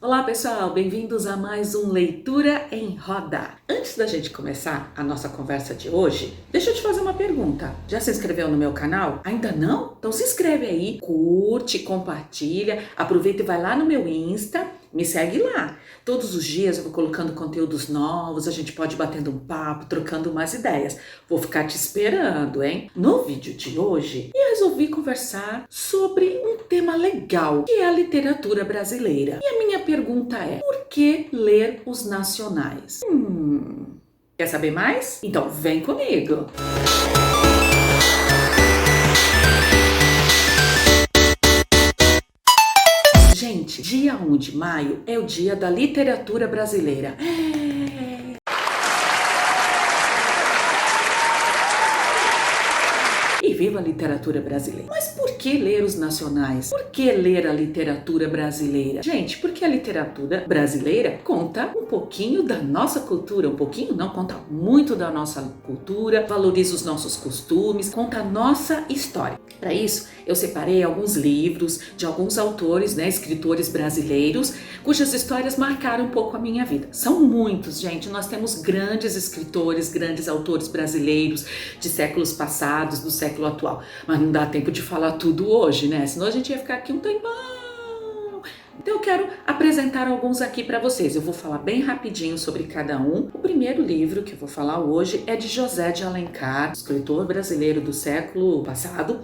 Olá pessoal, bem-vindos a mais um Leitura em Roda. Antes da gente começar a nossa conversa de hoje, deixa eu te fazer uma pergunta. Já se inscreveu no meu canal? Ainda não? Então se inscreve aí, curte, compartilha, aproveita e vai lá no meu Insta, me segue lá. Todos os dias eu vou colocando conteúdos novos, a gente pode ir batendo um papo, trocando umas ideias. Vou ficar te esperando, hein? No vídeo de hoje, eu resolvi conversar sobre um tema legal, que é a literatura brasileira. E a minha pergunta é, por que ler os nacionais? Quer saber mais? Então vem comigo! Gente, dia 1 de maio é o dia da literatura brasileira. E viva a literatura brasileira! Mas por que ler os nacionais? Por que ler a literatura brasileira? Gente, porque a literatura brasileira conta um pouquinho da nossa cultura, um pouquinho não, conta muito da nossa cultura, valoriza os nossos costumes, conta a nossa história. Para isso, eu separei alguns livros de alguns autores, escritores brasileiros, cujas histórias marcaram um pouco a minha vida. São muitos, gente. Nós temos grandes escritores, grandes autores brasileiros de séculos passados, do século atual. Mas não dá tempo de falar tudo hoje, né? Senão a gente ia ficar aqui um tempão. Então eu quero apresentar alguns aqui para vocês. Eu vou falar bem rapidinho sobre cada um. O primeiro livro que eu vou falar hoje é de José de Alencar, escritor brasileiro do século passado.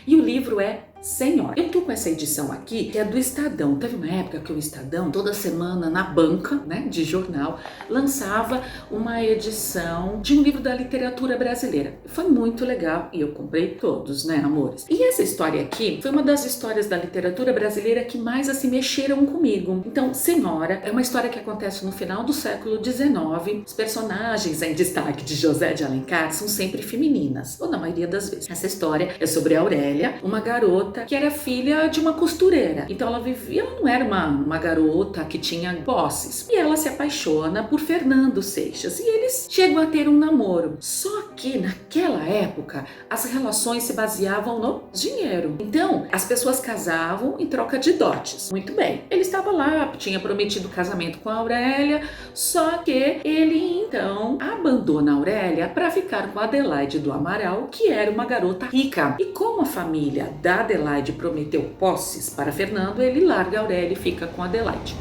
E o livro é Senhora. Eu tô com essa edição aqui, que é do Estadão. Teve uma época que o Estadão, toda semana na banca, de jornal, lançava uma edição de um livro da literatura brasileira. Foi muito legal e eu comprei todos, amores? E essa história aqui foi uma das histórias da literatura brasileira que mais assim mexeram comigo. Então, Senhora é uma história que acontece no final do século XIX. Os personagens em destaque de José de Alencar são sempre femininas, ou na maioria das vezes. Essa história é sobre Aurélia, uma garota que era filha de uma costureira. Então ela não era uma garota que tinha posses. E ela se apaixona por Fernando Seixas. E eles chegam a ter um namoro. Só que naquela época as relações se baseavam no dinheiro. Então as pessoas casavam em troca de dotes. Muito bem. Ele estava lá, tinha prometido casamento com a Aurélia, só que ele então abandona a Aurélia para ficar com a Adelaide do Amaral, que era uma garota rica. E como a família da Adelaide prometeu posses para Fernando, ele larga a Aurélia e fica com a Adelaide.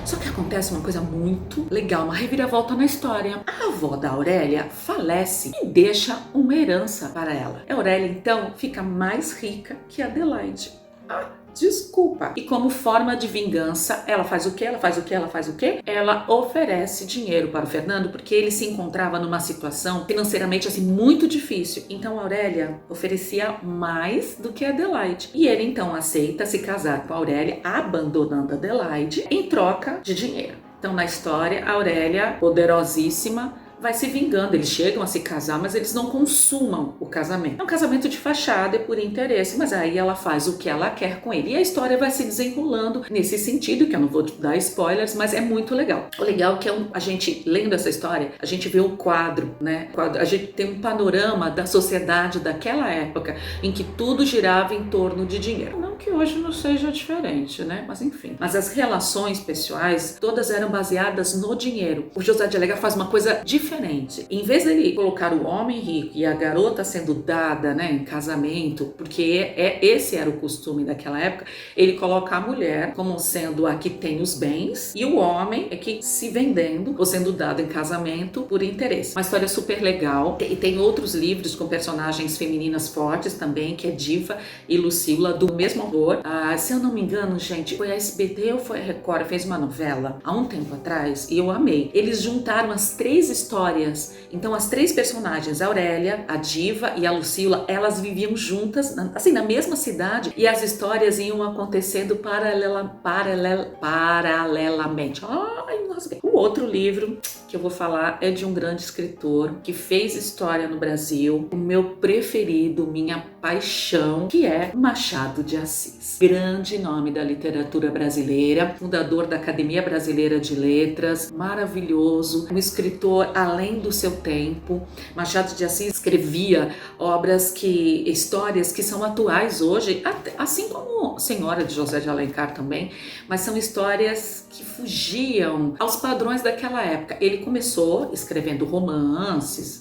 Só que acontece uma coisa muito legal, uma reviravolta na história. A avó da Aurélia falece e deixa uma herança para ela. A Aurélia então fica mais rica que a Adelaide. Desculpa. E como forma de vingança, ela faz o quê? Ela oferece dinheiro para o Fernando, porque ele se encontrava numa situação financeiramente assim muito difícil. Então a Aurélia oferecia mais do que a Adelaide. E ele então aceita se casar com a Aurélia, abandonando a Adelaide, em troca de dinheiro. Então na história, a Aurélia, poderosíssima, vai se vingando. Eles chegam a se casar, mas eles não consumam o casamento. É um casamento de fachada e por interesse, mas aí ela faz o que ela quer com ele. E a história vai se desenrolando nesse sentido, que eu não vou te dar spoilers, mas é muito legal. O legal é que a gente, lendo essa história, a gente vê o quadro, a gente tem um panorama da sociedade daquela época, em que tudo girava em torno de dinheiro. Não que hoje não seja diferente, mas enfim. Mas as relações pessoais, todas eram baseadas no dinheiro. O José de Alencar faz uma coisa diferente. Em vez dele colocar o homem rico e a garota sendo dada, em casamento, porque esse era o costume daquela época, ele coloca a mulher como sendo a que tem os bens e o homem é que se vendendo ou sendo dado em casamento por interesse. Uma história super legal. E tem outros livros com personagens femininas fortes também, que é Diva e Lucila, do mesmo autor. Se eu não me engano, gente, foi a SBT ou foi a Record, fez uma novela há um tempo atrás e eu amei. Eles juntaram as três histórias. Então as três personagens, a Aurélia, a Diva e a Lucila, elas viviam juntas, assim, na mesma cidade, e as histórias iam acontecendo paralelamente. O outro livro que eu vou falar é de um grande escritor que fez história no Brasil, o meu preferido, minha paixão, que é Machado de Assis. Assis, grande nome da literatura brasileira, fundador da Academia Brasileira de Letras, maravilhoso, um escritor além do seu tempo. Machado de Assis escrevia histórias que são atuais hoje, assim como Senhora de José de Alencar também, mas são histórias que fugiam aos padrões daquela época. Ele começou escrevendo romances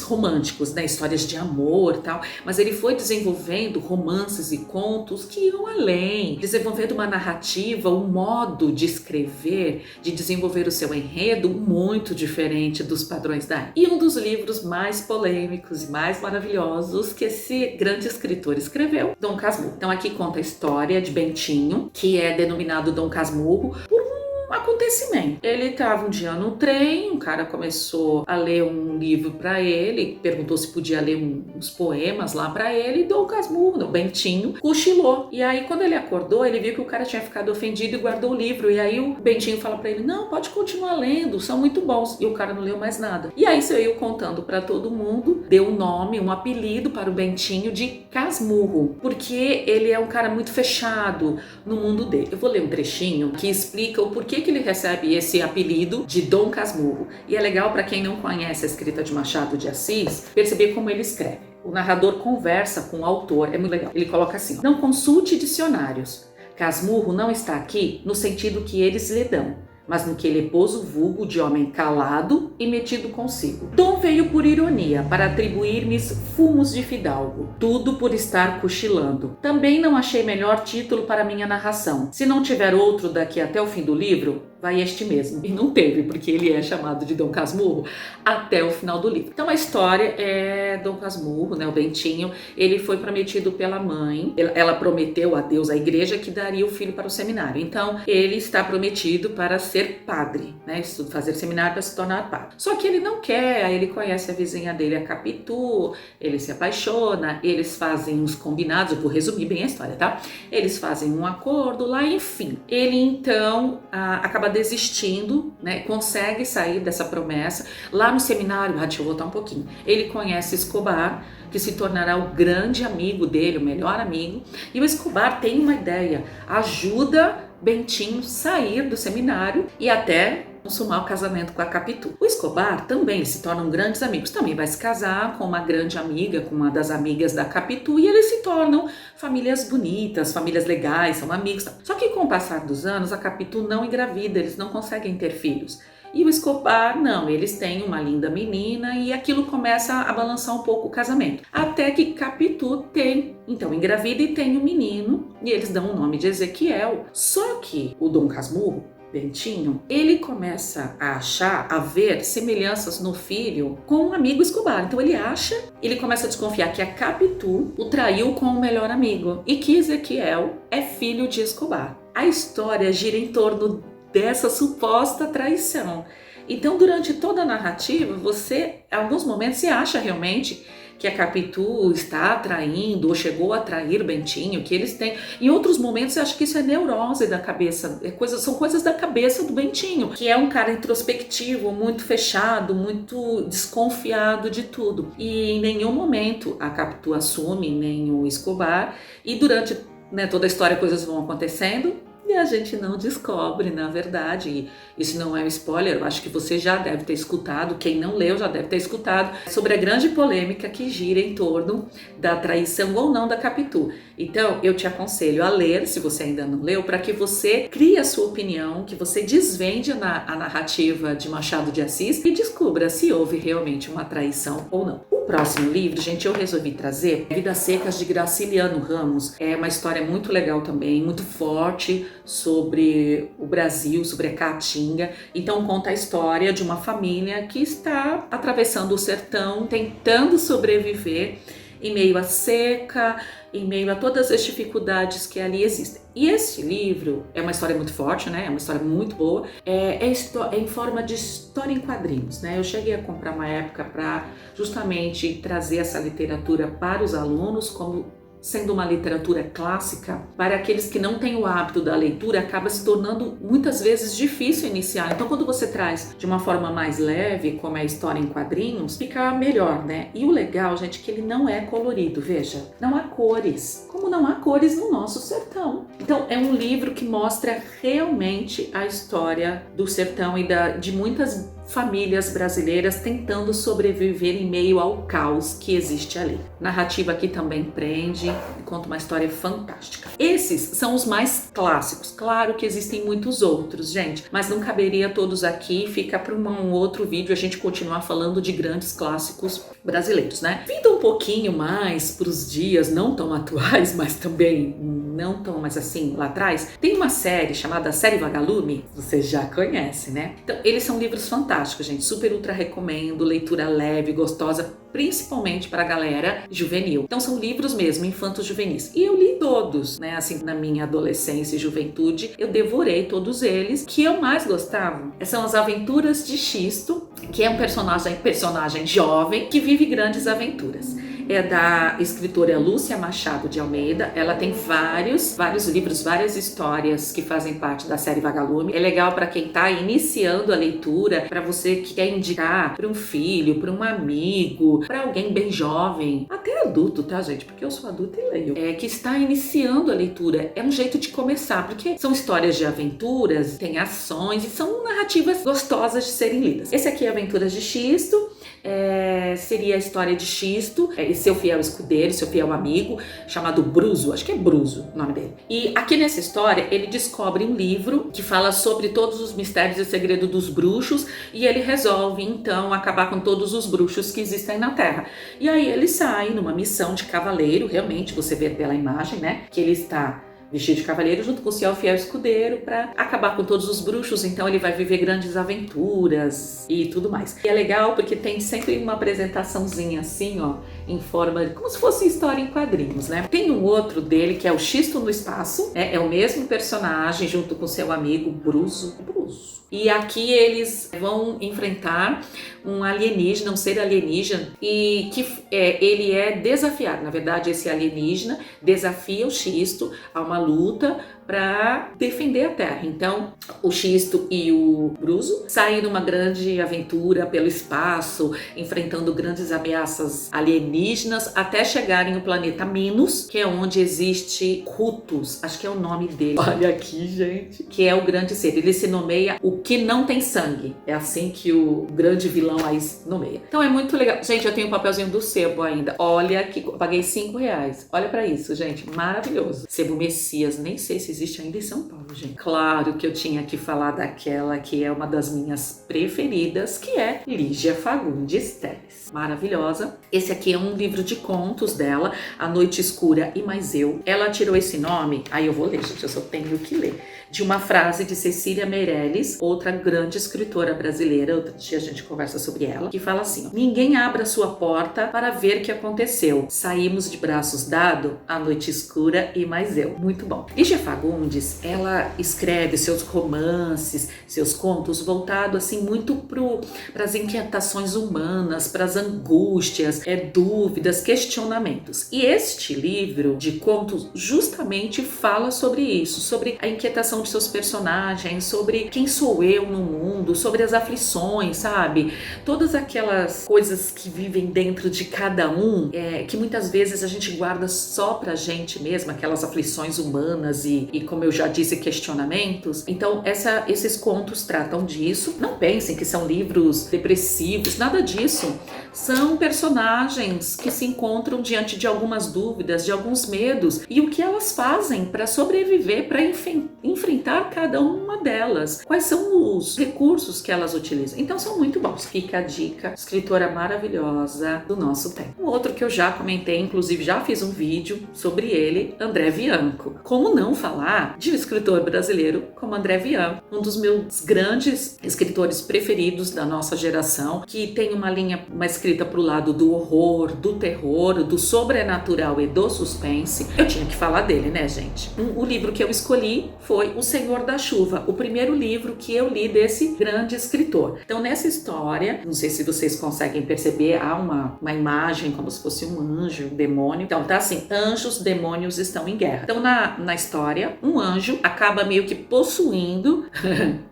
românticos, né, histórias de amor e tal, mas ele foi desenvolvendo romances e contos que iam além, desenvolvendo uma narrativa, um modo de escrever, de desenvolver o seu enredo muito diferente dos padrões da época. E um dos livros mais polêmicos e mais maravilhosos que esse grande escritor escreveu, Dom Casmurro. Então aqui conta a história de Bentinho, que é denominado Dom Casmurro por um acontecimento. Ele estava um dia no trem, um cara começou a ler um livro para ele, perguntou se podia ler uns poemas lá para ele, e Dom Casmurro, o Bentinho, cochilou. E aí quando ele acordou, ele viu que o cara tinha ficado ofendido e guardou o livro. E aí o Bentinho fala para ele: não, pode continuar lendo, são muito bons. E o cara não leu mais nada. E aí saiu contando para todo mundo, deu um nome, um apelido para o Bentinho de Casmurro, porque ele é um cara muito fechado no mundo dele. Eu vou ler um trechinho que explica o porquê que ele recebe esse apelido de Dom Casmurro. E é legal para quem não conhece a escrita de Machado de Assis perceber como ele escreve. O narrador conversa com o autor, é muito legal. Ele coloca assim: não consulte dicionários. Casmurro não está aqui no sentido que eles lhe dão, mas no que ele pôs o vulgo de homem calado e metido consigo. Dom veio por ironia, para atribuir-me fumos de fidalgo, tudo por estar cochilando. Também não achei melhor título para minha narração. Se não tiver outro daqui até o fim do livro, vai este mesmo. E não teve, porque ele é chamado de Dom Casmurro até o final do livro. Então a história é Dom Casmurro, né, o Bentinho, ele foi prometido pela mãe, ela prometeu a Deus, a igreja, que daria o filho para o seminário. Então ele está prometido para ser padre, né, fazer seminário para se tornar padre. Só que ele não quer, aí ele conhece a vizinha dele, a Capitu, ele se apaixona, eles fazem uns combinados, eu vou resumir bem a história, tá? Eles fazem um acordo lá, enfim. Ele então acaba desistindo, né, consegue sair dessa promessa. Lá no seminário, deixa eu voltar um pouquinho, ele conhece Escobar, que se tornará o grande amigo dele, o melhor amigo, e o Escobar tem uma ideia, ajuda Bentinho sair do seminário e até consumar o casamento com a Capitu. O Escobar também se tornam grandes amigos, também vai se casar com uma grande amiga, com uma das amigas da Capitu, e eles se tornam famílias bonitas, famílias legais, são amigos. Só que com o passar dos anos, a Capitu não engravida, eles não conseguem ter filhos. E o Escobar, não, eles têm uma linda menina e aquilo começa a balançar um pouco o casamento. Até que Capitu então engravida e tem um menino, e eles dão o nome de Ezequiel. Só que o Dom Casmurro, Bentinho, ele começa a ver semelhanças no filho com um amigo Escobar. Então ele começa a desconfiar que a Capitu o traiu com o melhor amigo e que Ezequiel é filho de Escobar. A história gira em torno dessa suposta traição. Então, durante toda a narrativa, em alguns momentos, você acha realmente que a Capitu está traindo ou chegou a trair Bentinho, que eles têm. Em outros momentos, eu acho que isso é neurose da cabeça, são coisas da cabeça do Bentinho, que é um cara introspectivo, muito fechado, muito desconfiado de tudo. E em nenhum momento a Capitu assume, nem o Escobar, e durante, né, toda a história coisas vão acontecendo, e a gente não descobre, na verdade, e isso não é um spoiler, eu acho que você já deve ter escutado, quem não leu já deve ter escutado, sobre a grande polêmica que gira em torno da traição ou não da Capitu. Então, eu te aconselho a ler, se você ainda não leu, para que você crie a sua opinião, que você desvende a narrativa de Machado de Assis e descubra se houve realmente uma traição ou não. O próximo livro, gente, eu resolvi trazer Vidas Secas, de Graciliano Ramos. É uma história muito legal também, muito forte, sobre o Brasil, sobre a Caatinga. Então conta a história de uma família que está atravessando o sertão, tentando sobreviver em meio à seca, em meio a todas as dificuldades que ali existem. E esse livro é uma história muito forte, né? É uma história muito boa. É em forma de história em quadrinhos, né? Eu cheguei a comprar uma época para justamente trazer essa literatura para os alunos como sendo uma literatura clássica, para aqueles que não têm o hábito da leitura, acaba se tornando muitas vezes difícil iniciar. Então, quando você traz de uma forma mais leve, como é a história em quadrinhos, fica melhor, né? E o legal, gente, é que ele não é colorido, veja, não há cores, como não há cores no nosso sertão. Então, é um livro que mostra realmente a história do sertão e de muitas famílias brasileiras tentando sobreviver em meio ao caos que existe ali. A narrativa aqui também prende e conta uma história fantástica. Esses são os mais clássicos. Claro que existem muitos outros, gente, mas não caberia todos aqui, fica para um outro vídeo a gente continuar falando de grandes clássicos brasileiros, né? Vindo um pouquinho mais para os dias não tão atuais, mas também não tão mais assim lá atrás, tem uma série chamada Série Vagalume, você já conhece, né? Então, eles são livros fantásticos, gente, super ultra recomendo, leitura leve, gostosa, principalmente para a galera juvenil. Então são livros mesmo, infantos juvenis. E eu li todos, né? Assim, na minha adolescência e juventude, eu devorei todos eles. O que eu mais gostava são as Aventuras de Xisto, que é um personagem jovem que vive grandes aventuras. É da escritora Lúcia Machado de Almeida. Ela tem vários livros, várias histórias que fazem parte da série Vagalume. É legal para quem está iniciando a leitura, para você que quer indicar para um filho, para um amigo, para alguém bem jovem, até adulto, tá, gente? Porque eu sou adulta e leio. Que está iniciando a leitura. É um jeito de começar, porque são histórias de aventuras, tem ações e são narrativas gostosas de serem lidas. Esse aqui é Aventuras de Xisto. Seria a história de Xisto e seu fiel escudeiro, seu fiel amigo, chamado Bruso, acho que é Bruso o nome dele. E aqui nessa história ele descobre um livro que fala sobre todos os mistérios e segredos dos bruxos e ele resolve então acabar com todos os bruxos que existem na Terra. E aí ele sai numa missão de cavaleiro, realmente você vê pela imagem, né, que ele está vestido de cavaleiro junto com o seu fiel escudeiro para acabar com todos os bruxos, então ele vai viver grandes aventuras e tudo mais. E é legal porque tem sempre uma apresentaçãozinha assim, ó, em forma como se fosse história em quadrinhos, né? Tem um outro dele que é o Xisto no Espaço, é o mesmo personagem junto com seu amigo Bruso. E aqui eles vão enfrentar um alienígena, um ser alienígena, e que ele é desafiado. Na verdade, esse alienígena desafia o Xisto a uma luta para defender a Terra. Então, o Xisto e o Bruso saem numa grande aventura pelo espaço, enfrentando grandes ameaças alienígenas, até chegarem no planeta Minos, que é onde existe Rutus, acho que é o nome dele. Olha aqui, gente. Que é o grande ser. Ele se nomeia o que não tem sangue. É assim que o grande vilão aí se nomeia. Então é muito legal. Gente, eu tenho um papelzinho do sebo ainda. Olha que paguei R$5. Olha pra isso, gente. Maravilhoso. Sebo Messias, nem sei se existe ainda em São Paulo, gente. Claro que eu tinha que falar daquela que é uma das minhas preferidas, que é Lígia Fagundes Telles. Maravilhosa. Esse aqui é um livro de contos dela, A Noite Escura e Mais Eu. Ela tirou esse nome, aí eu vou ler, gente, eu só tenho que ler, de uma frase de Cecília Meirelles, outra grande escritora brasileira, outro dia a gente conversa sobre ela, que fala assim: ninguém abra sua porta para ver o que aconteceu. Saímos de braços dados, A Noite Escura e Mais Eu. Muito bom. Lígia Fagundes, ela escreve seus romances, seus contos voltados assim muito para as inquietações humanas, para as angústias, dúvidas, questionamentos. E este livro de contos justamente fala sobre isso, sobre a inquietação de seus personagens, sobre quem sou eu no mundo, sobre as aflições, sabe? Todas aquelas coisas que vivem dentro de cada um, que muitas vezes a gente guarda só pra gente mesmo, aquelas aflições humanas e como eu já disse, questionamentos. Então, esses contos tratam disso. Não pensem que são livros depressivos, nada disso. São personagens que se encontram diante de algumas dúvidas, de alguns medos, e o que elas fazem para sobreviver, para enfrentar cada uma delas. Quais são os recursos que elas utilizam? Então são muito bons. Fica a dica, escritora maravilhosa do nosso tempo. Um outro que eu já comentei, inclusive já fiz um vídeo sobre ele, André Bianco. Como não falar de um escritor brasileiro como André Bianco, um dos meus grandes escritores preferidos da nossa geração, que tem uma linha mais escrita para o lado do horror, do terror, do sobrenatural e do suspense. Eu tinha que falar dele, né, gente? O livro que eu escolhi foi O Senhor da Chuva, o primeiro livro que eu li desse grande escritor. Então, nessa história, não sei se vocês conseguem perceber, há uma imagem como se fosse um anjo, um demônio. Então, tá assim, anjos, demônios estão em guerra. Então, na história, um anjo acaba meio que possuindo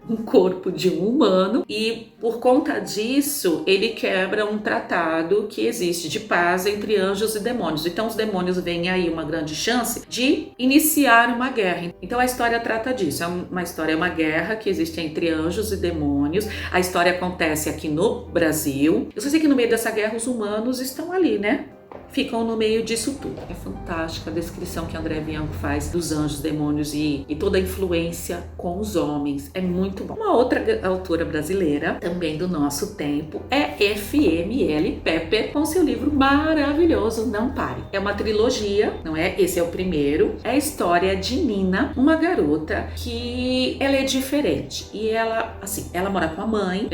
um corpo de um humano e, por conta disso, ele quebra um tratado que existe de paz entre anjos e demônios. Então, os demônios veem aí uma grande chance de iniciar uma guerra. Então, a história trata disso. É uma guerra que existe entre anjos e demônios. A história acontece aqui no Brasil. Eu só sei que no meio dessa guerra os humanos estão ali, né? Ficam no meio disso tudo. É fantástica a descrição que André Bianco faz dos anjos, demônios e toda a influência com os homens. É muito bom. Uma outra autora brasileira, também do nosso tempo, é FML Pepper, com seu livro maravilhoso, Não Pare. É uma trilogia, não é? Esse é o primeiro. É a história de Nina, uma garota que ela é diferente. E ela, assim, ela mora com a mãe,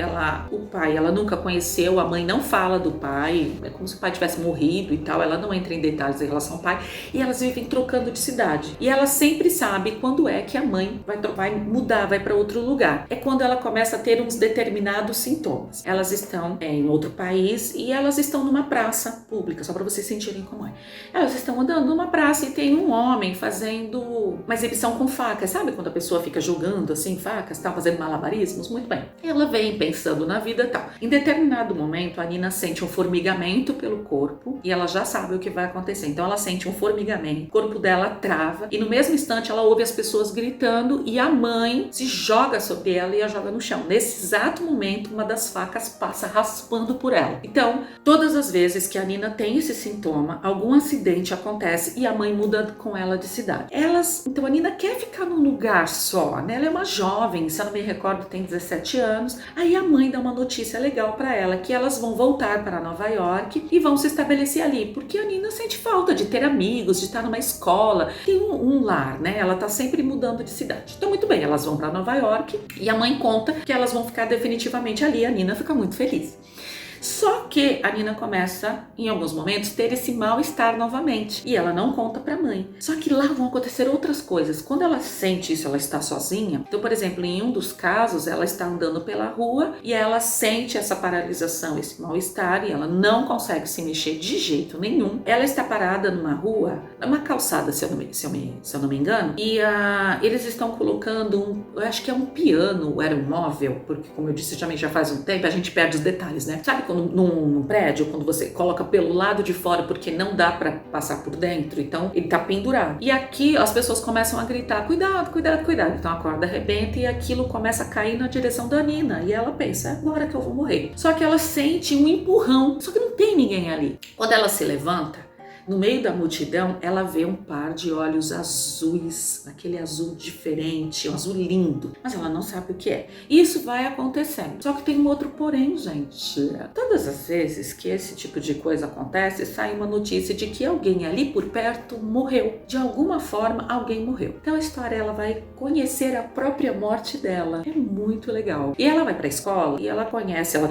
o pai ela nunca conheceu, a mãe não fala do pai, é como se o pai tivesse morrido e tal, ela não entra em detalhes em relação ao pai, e elas vivem trocando de cidade. E ela sempre sabe quando é que a mãe vai mudar, vai para outro lugar. É quando ela começa a ter uns determinados sintomas. Elas estão em outro país e elas estão numa praça pública, só para vocês sentirem como é. Elas estão andando numa praça e tem um homem fazendo uma exibição com facas, sabe quando a pessoa fica jogando assim facas, tá fazendo malabarismos? Muito bem. Ela vem pensando na vida e tal. Em determinado momento, a Nina sente um formigamento pelo corpo e ela já sabe o que vai acontecer. Então ela sente um formigamento, o corpo dela trava e no mesmo instante ela ouve as pessoas gritando e a mãe se joga sobre ela e a joga no chão. Nesse exato momento, uma das facas passa raspando por ela. Então, todas as vezes que a Nina tem esse sintoma, algum acidente acontece e a mãe muda com ela de cidade. Então a Nina quer ficar num lugar só, né? Ela é uma jovem, se eu não me recordo, tem 17 anos. Aí a mãe dá uma notícia legal para ela, que elas vão voltar para Nova York e vão se estabelecer ali, porque a Nina sente falta de ter amigos, de estar numa escola, tem um lar, né? Ela tá sempre mudando de cidade. Então, muito bem, elas vão para Nova York e a mãe conta que elas vão ficar definitivamente ali. A Nina fica muito feliz. Só que a Nina começa, em alguns momentos, ter esse mal-estar novamente. E ela não conta pra mãe. Só que lá vão acontecer outras coisas. Quando ela sente isso, ela está sozinha. Então, por exemplo, em um dos casos, ela está andando pela rua e ela sente essa paralisação, esse mal-estar, e ela não consegue se mexer de jeito nenhum. Ela está parada numa rua, numa calçada, se eu não me engano, e eles estão colocando eu acho que é um piano, era um móvel, porque como eu disse também já faz um tempo, a gente perde os detalhes, né? Sabe num prédio, quando você coloca pelo lado de fora porque não dá para passar por dentro, então ele tá pendurado. E aqui as pessoas começam a gritar, cuidado, cuidado, cuidado. Então a corda arrebenta e aquilo começa a cair na direção da Nina. E ela pensa, é agora que eu vou morrer. Só que ela sente um empurrão, só que não tem ninguém ali. Quando ela se levanta, no meio da multidão, ela vê um par de olhos azuis, aquele azul diferente, um azul lindo, mas ela não sabe o que é. Isso vai acontecendo. Só que tem um outro porém, gente. Todas as vezes que esse tipo de coisa acontece, sai uma notícia de que alguém ali por perto morreu. De alguma forma, alguém morreu. Então a história, ela vai conhecer a própria morte dela. É muito legal. E ela vai pra escola e ela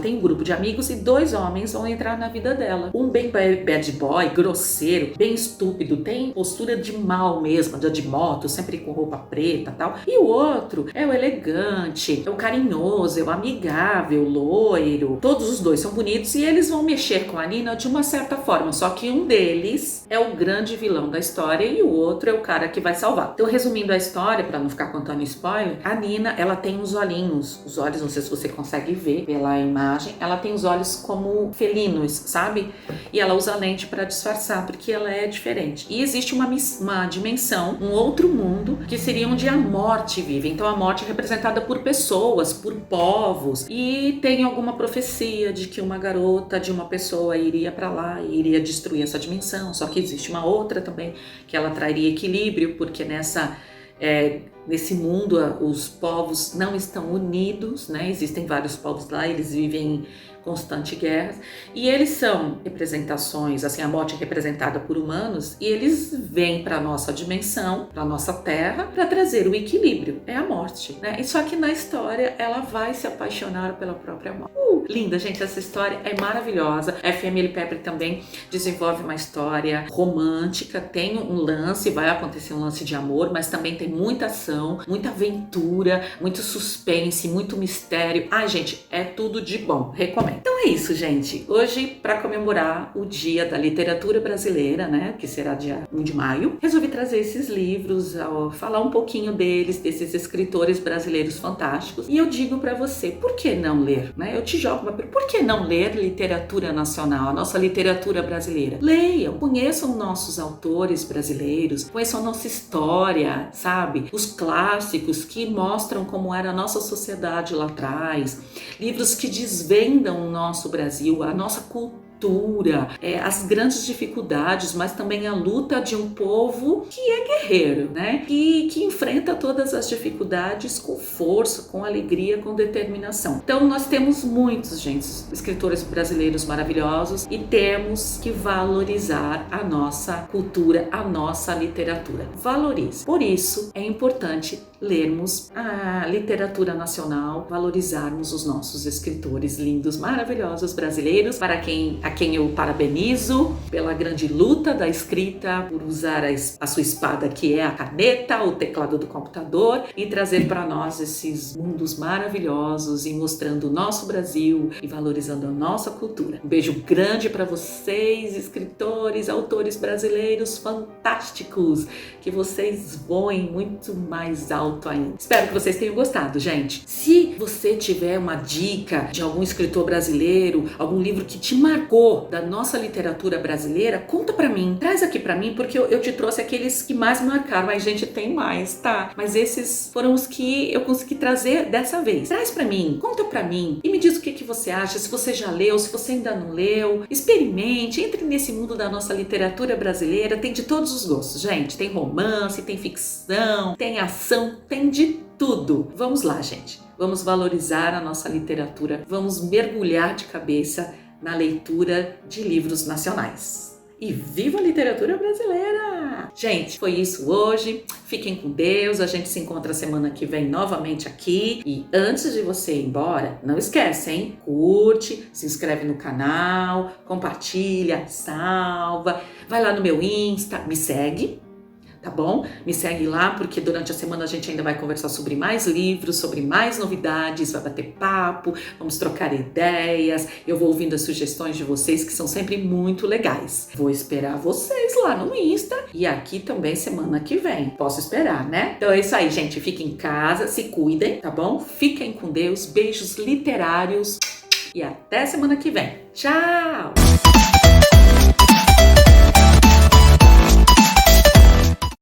tem um grupo de amigos e 2 homens vão entrar na vida dela. Um bem bad boy, grosseiro, bem estúpido, tem postura de mal mesmo, de moto, sempre com roupa preta e tal. E o outro é o elegante, é o carinhoso, é o amigável, loiro. Todos os 2 são bonitos e eles vão mexer com a Nina de uma certa forma, só que um deles é o grande vilão da história e o outro é o cara que vai salvar. Então, resumindo a história, para não ficar contando spoiler, a Nina, ela tem uns olhinhos, os olhos, não sei se você consegue ver pela imagem, ela tem os olhos como felinos, sabe? E ela usa lente para disfarçar, porque ela é diferente. E existe uma dimensão, um outro mundo, que seria onde a morte vive. Então a morte é representada por pessoas, por povos, e tem alguma profecia de que uma garota de uma pessoa iria para lá e iria destruir essa dimensão. Só que existe uma outra também, que ela traria equilíbrio, porque nesse mundo os povos não estão unidos, né? Existem vários povos lá, eles vivem em constante guerra, e eles são representações, assim, a morte é representada por humanos, e eles vêm para a nossa dimensão, para a nossa terra, para trazer o equilíbrio, é a morte, né? E só que na história ela vai se apaixonar pela própria morte. Linda, gente, essa história é maravilhosa. A FML Pepper também desenvolve uma história romântica, tem um lance, vai acontecer um lance de amor, mas também tem muita ação, ação, muita aventura, muito suspense, muito mistério. Ai, gente, é tudo de bom. Recomendo. Então é isso, gente. Hoje, para comemorar o Dia da Literatura Brasileira, né, que será dia 1 de maio, resolvi trazer esses livros, falar um pouquinho deles, desses escritores brasileiros fantásticos. E eu digo para você, por que não ler? Né? Eu te jogo uma pergunta, por que não ler literatura nacional, a nossa literatura brasileira? Leiam, conheçam nossos autores brasileiros, conheçam a nossa história, sabe? Os clássicos que mostram como era a nossa sociedade lá atrás, livros que desvendam o nosso Brasil, a nossa cultura, as grandes dificuldades, mas também a luta de um povo que é guerreiro, né? Que enfrenta todas as dificuldades com força, com alegria, com determinação. Então nós temos muitos, gente, escritores brasileiros maravilhosos e temos que valorizar a nossa cultura, a nossa literatura. Valorize. Por isso é importante lermos a literatura nacional, valorizarmos os nossos escritores lindos, maravilhosos brasileiros, a quem eu parabenizo pela grande luta da escrita, por usar a sua espada, que é a caneta, o teclado do computador, e trazer para nós esses mundos maravilhosos e mostrando o nosso Brasil e valorizando a nossa cultura. Um beijo grande para vocês, escritores, autores brasileiros fantásticos, que vocês voem muito mais alto ainda. Espero que vocês tenham gostado, gente. Se você tiver uma dica de algum escritor brasileiro, algum livro que te marcou da nossa literatura brasileira, conta pra mim, traz aqui pra mim, porque eu te trouxe aqueles que mais marcaram. Mas, gente, tem mais, tá? Mas esses foram os que eu consegui trazer dessa vez. Traz pra mim, conta pra mim e me diz o que você acha, se você já leu, se você ainda não leu. Experimente, entre nesse mundo da nossa literatura brasileira. Tem de todos os gostos, gente. Tem romance, tem ficção, tem ação, tem de tudo. Vamos lá, gente. Vamos valorizar a nossa literatura. Vamos mergulhar de cabeça na leitura de livros nacionais. E viva a literatura brasileira! Gente, foi isso hoje. Fiquem com Deus. A gente se encontra semana que vem novamente aqui. E antes de você ir embora, não esquece, hein? Curte, se inscreve no canal, compartilha, salva. Vai lá no meu Insta, me segue. Tá bom? Me segue lá, porque durante a semana a gente ainda vai conversar sobre mais livros, sobre mais novidades, vai bater papo, vamos trocar ideias, eu vou ouvindo as sugestões de vocês, que são sempre muito legais. Vou esperar vocês lá no Insta e aqui também semana que vem. Posso esperar, né? Então é isso aí, gente. Fiquem em casa, se cuidem, tá bom? Fiquem com Deus, beijos literários e até semana que vem. Tchau!